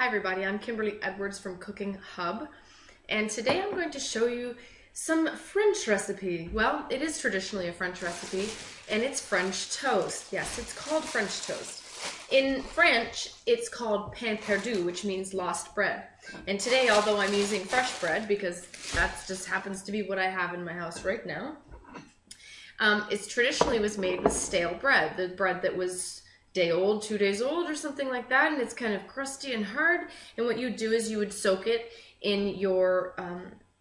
Hi everybody, I'm Kimberly Edwards from Cooking Hub, and today I'm going to show you some French recipe. Well, it is traditionally a French recipe, and it's French toast. Yes, it's called French toast. In French, it's called pain perdu, which means lost bread. And today, although I'm using fresh bread, because that just happens to be what I have in my house right now, it traditionally was made with stale bread, the bread that was day old, 2 days old or something like that, and it's kind of crusty and hard. And what you would do is you would soak it in your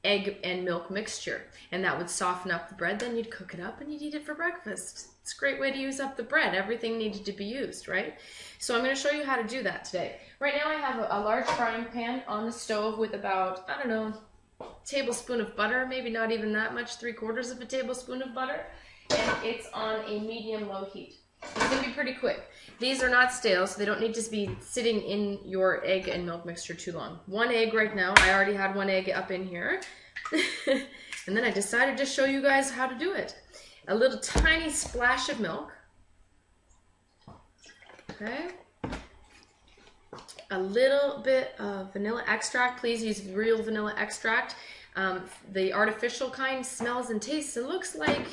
egg and milk mixture, and that would soften up the bread. Then you'd cook it up and you'd eat it for breakfast. It's a great way to use up the bread. Everything needed to be used, right? So I'm going to show you how to do that today. Right now I have a large frying pan on the stove with about, I don't know, a tablespoon of butter, maybe not even that much, 3/4 of a tablespoon of butter, and it's on a medium-low heat. It's going to be pretty quick. These are not stale, so they don't need to be sitting in your egg and milk mixture too long. One egg right now. I already had one egg up in here. And then I decided to show you guys how to do it. A little tiny splash of milk. Okay. A little bit of vanilla extract. Please use real vanilla extract. The artificial kind smells and tastes and looks like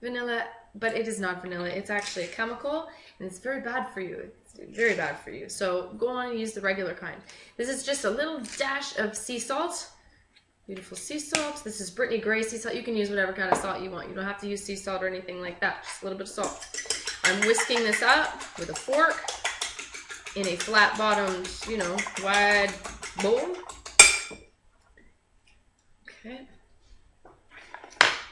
vanilla, but it is not vanilla. It's actually a chemical, and it's very bad for you. It's very bad for you. So go on and use the regular kind. This is just a little dash of sea salt. Beautiful sea salt. This is Brittany Gray sea salt. You can use whatever kind of salt you want. You don't have to use sea salt or anything like that. Just a little bit of salt. I'm whisking this up with a fork in a flat-bottomed, wide bowl. Okay.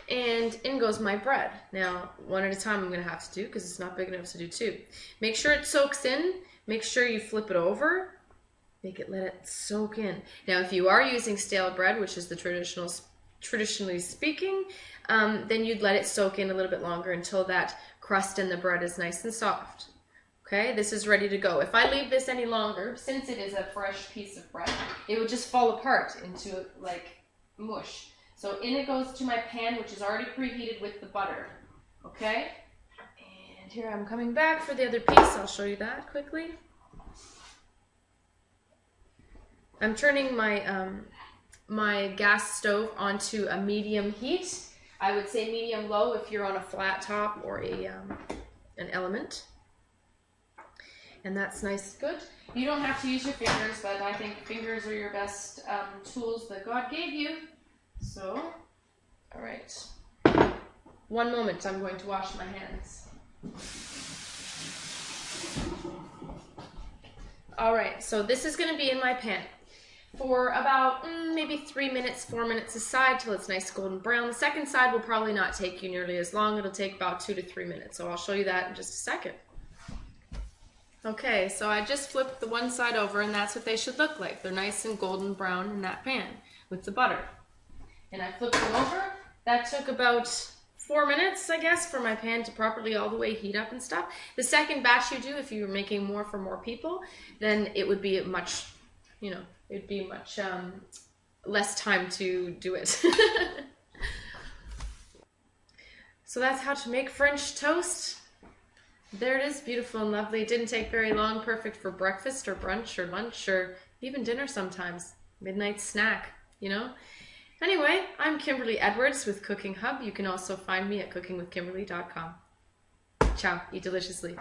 And in goes my bread. Now, one at a time I'm going to have to do because it's not big enough to do two. Make sure it soaks in. Make sure you flip it over. Let it soak in. Now, if you are using stale bread, which is the traditionally speaking, then you'd let it soak in a little bit longer until that crust in the bread is nice and soft. Okay, this is ready to go. If I leave this any longer, since it is a fresh piece of bread, it would just fall apart into like mush. So in it goes to my pan, which is already preheated with the butter. Okay? And here I'm coming back for the other piece. I'll show you that quickly. I'm turning my my gas stove onto a medium heat. I would say medium low if you're on a flat top or an element. And that's nice, good. You don't have to use your fingers, but I think fingers are your best tools that God gave you. So, all right. One moment, I'm going to wash my hands. All right, so this is going to be in my pan for about maybe 3 minutes, 4 minutes aside till it's nice golden brown. The second side will probably not take you nearly as long. It'll take about 2 to 3 minutes, so I'll show you that in just a second. Okay, so I just flipped the one side over, and that's what they should look like. They're nice and golden brown in that pan with the butter. And I flipped them over. That took about 4 minutes, I guess, for my pan to properly all the way heat up and stuff. The second batch you do, if you were making more for more people, then it would be much, it'd be much less time to do it. So that's how to make French toast. There it is, beautiful and lovely. It didn't take very long, perfect for breakfast or brunch or lunch or even dinner sometimes. Midnight snack, Anyway, I'm Kimberly Edwards with Cooking Hub. You can also find me at cookingwithkimberly.com. Ciao, eat deliciously.